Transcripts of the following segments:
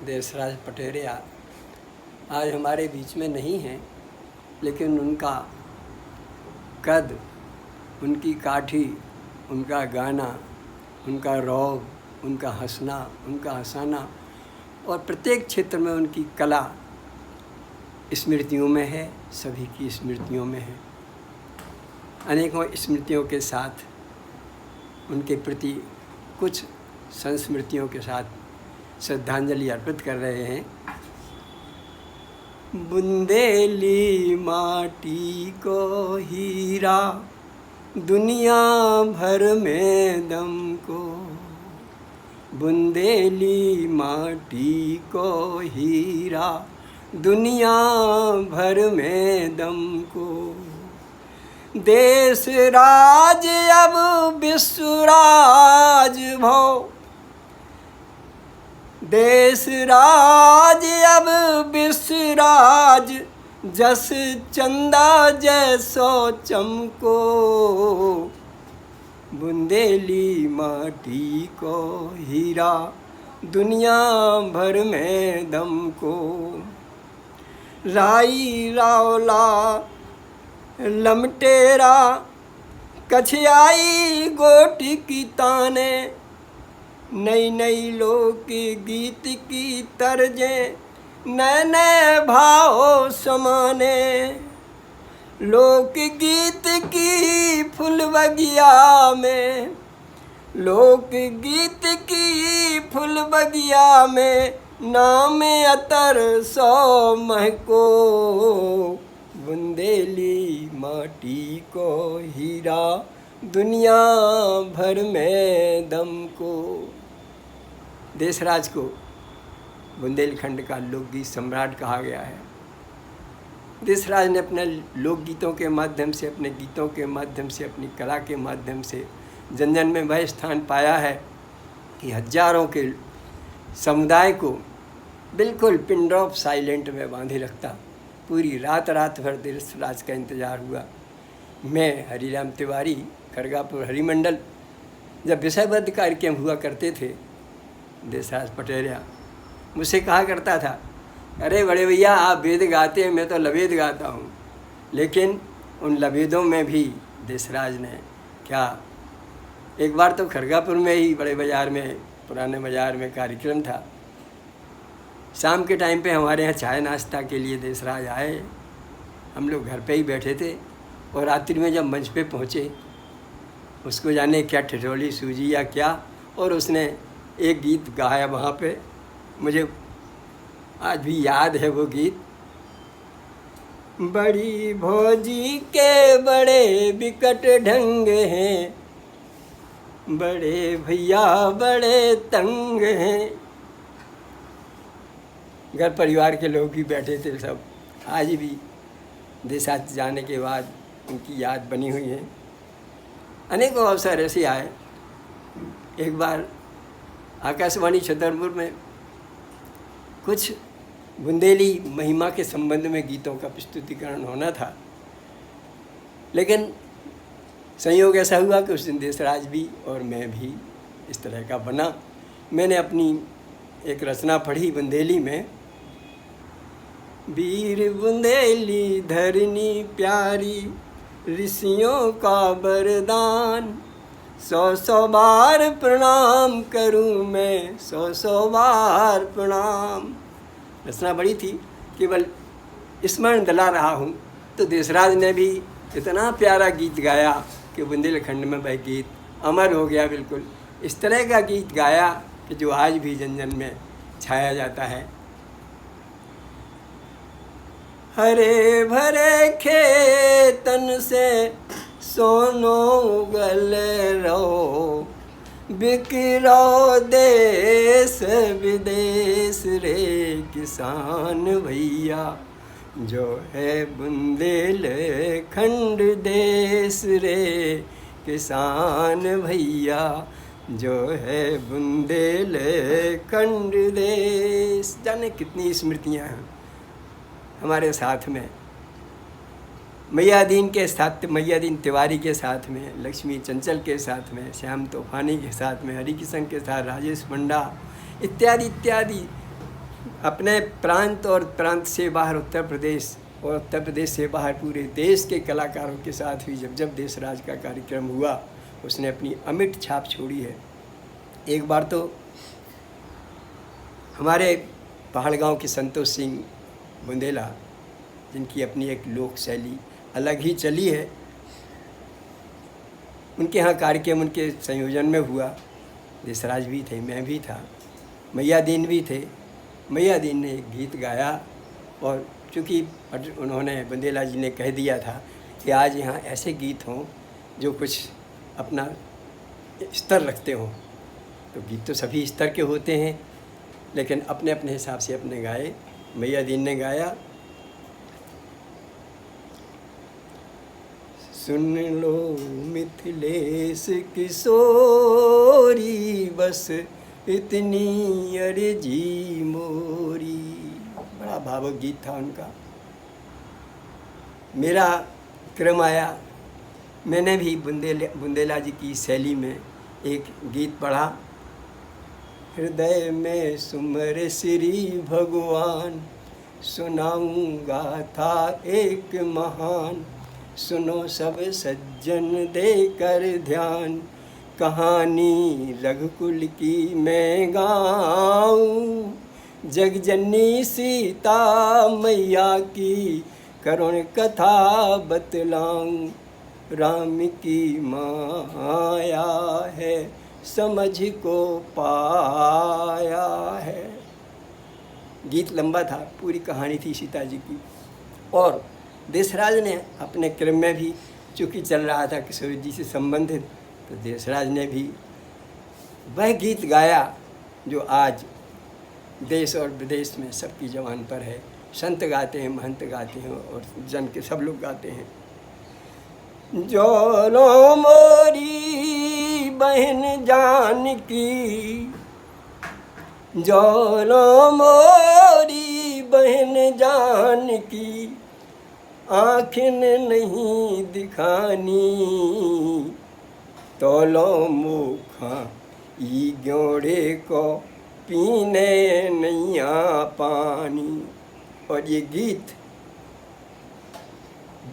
देशराज पटेरिया आज हमारे बीच में नहीं हैं, लेकिन उनका कद, उनकी काठी, उनका गाना, उनका रौब, उनका हंसना, उनका हंसाना और प्रत्येक क्षेत्र में उनकी कला स्मृतियों में है, सभी की स्मृतियों में है। अनेकों स्मृतियों के साथ उनके प्रति कुछ संस्मृतियों के साथ श्रद्धांजलि अर्पित कर रहे हैं। बुंदेली माटी को हीरा, दुनिया भर में दम को। बुंदेली माटी को हीरा, दुनिया भर में दम को। देश राज अब विश्व राज भव, देश राज अब विश्व राज, जस चंदा जैसो चमको। बुंदेली माटी को हीरा, दुनिया भर में दम को। राई रावला लमटेरा, कछियाई गोट की ताने। नई नई लोक गीत की तर्जें, नए नए भाव समाने। लोक गीत की फूल बगिया में, लोक गीत की फूल बगिया में, नाम अतर सौ महको। बुंदेली माटी को हीरा, दुनिया भर में दम को। देशराज को बुंदेलखंड का लोकगीत सम्राट कहा गया है। देशराज ने अपने लोकगीतों के माध्यम से, अपने गीतों के माध्यम से, अपनी कला के माध्यम से जन जन में वह स्थान पाया है कि हजारों के समुदाय को बिल्कुल पिन ड्रॉप साइलेंट में बांधे रखता। पूरी रात भर देशराज का इंतज़ार हुआ। मैं हरिराम तिवारी, खरगापुर हरिमंडल, जब विषयबद्ध कार्यक्रम हुआ करते थे, देशराज पटेरिया मुझसे कहा करता था, अरे बड़े भैया आप वेद गाते हैं, मैं तो लवेद गाता हूँ। लेकिन उन लवेदों में भी देशराज ने क्या, एक बार तो खरगापुर में ही बड़े बाज़ार में, पुराने बाज़ार में कार्यक्रम था। शाम के टाइम पे हमारे यहाँ चाय नाश्ता के लिए देशराज आए। हम लोग घर पे ही बैठे थे और रात्रि में जब मंच पे पहुँचे, उसको जाने क्या ठिठोली सूझी या क्या, और उसने एक गीत गाया वहाँ पे। मुझे आज भी याद है वो गीत। बड़ी भौजी के बड़े विकट ढंग हैं, बड़े भैया बड़े तंग हैं। घर परिवार के लोग भी बैठे थे सब। आज भी देशराज जाने के बाद उनकी याद बनी हुई है। अनेकों अवसर ऐसे आए। एक बार आकाशवाणी छतरपुर में कुछ बुंदेली महिमा के संबंध में गीतों का प्रस्तुतिकरण होना था, लेकिन संयोग ऐसा हुआ कि उस दिन देशराज भी और मैं भी इस तरह का बना। मैंने अपनी एक रचना पढ़ी बुंदेली में। वीर बुंदेली धरनी प्यारी, ऋषियों का वरदान। 100 बार प्रणाम करूं मैं, 100 बार प्रणाम। रचना बड़ी थी, केवल स्मरण दिला रहा हूँ। तो देशराज ने भी इतना प्यारा गीत गाया कि बुंदेलखंड में वह गीत अमर हो गया। बिल्कुल इस तरह का गीत गाया कि जो आज भी जन जन में छाया जाता है। हरे भरे खेतन से सोनो उगल रो, बिकरो देश विदेश रे किसान भैया। जो है बुंदेलखंड देश रे किसान भैया, जो है बुंदेलखंड देश। जाने कितनी स्मृतियाँ हैं हमारे साथ में। मैया दीन तिवारी के साथ में, लक्ष्मी चंचल के साथ में, श्याम तूफानी के साथ में, हरिकिशन के साथ, राजेश पंडा इत्यादि इत्यादि अपने प्रांत और प्रांत से बाहर उत्तर प्रदेश और उत्तर प्रदेश से बाहर पूरे देश के कलाकारों के साथ भी जब देशराज का कार्यक्रम हुआ, उसने अपनी अमिट छाप छोड़ी है। एक बार तो हमारे पहाड़ गांव के संतोष सिंह बुंदेला, जिनकी अपनी एक लोक शैली अलग ही चली है, उनके यहाँ कार्यक्रम उनके संयोजन में हुआ। देशराज भी थे, मैं भी था, मैया दीन भी थे। मैया दीन ने एक गीत गाया और चूँकि उन्होंने बुंदेला जी ने कह दिया था कि आज यहाँ ऐसे गीत हों जो कुछ अपना स्तर रखते हों, तो गीत तो सभी स्तर के होते हैं, लेकिन अपने अपने हिसाब से अपने गाए। मैया दीन ने गाया, सुन लो मिथिलेश किशोरी, बस इतनी अर्जी मोरी। बड़ा भावुक गीत था उनका। मेरा क्रम आया, मैंने भी बुंदेला जी की शैली में एक गीत पढ़ा। हृदय में सुमर श्री भगवान, सुनाऊंगा था एक महान। सुनो सब सज्जन देकर ध्यान, कहानी रघुकुल की मैं गाऊं। जगजननी सीता मैया की करुण कथा बतलाऊं। राम की माया है समझ को पाया है। गीत लंबा था, पूरी कहानी थी सीता जी की। और देशराज ने अपने क्रम में भी, चूँकि चल रहा था किशोर जी से संबंधित, तो देशराज ने भी वह गीत गाया जो आज देश और विदेश में सबकी ज़बान पर है। संत गाते हैं, महंत गाते हैं और जन के सब लोग गाते हैं। जोलो मोरी बहन जानकी, जोलो मोरी बहन जानकी, आँखें नहीं दिखानी। तोलो मुखा ई ग्योड़े को पीने नैया पानी। और ये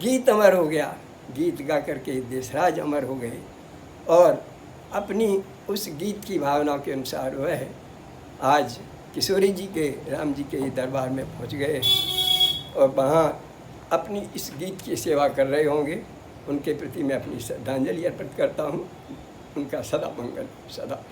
गीत अमर हो गया। गीत गा करके देशराज अमर हो गए और अपनी उस गीत की भावना के अनुसार वह आज किशोरी जी के, राम जी के दरबार में पहुंच गए और वहाँ अपनी इस गीत की सेवा कर रहे होंगे। उनके प्रति मैं अपनी श्रद्धांजलि अर्पित करता हूँ। उनका सदा मंगल, सदा।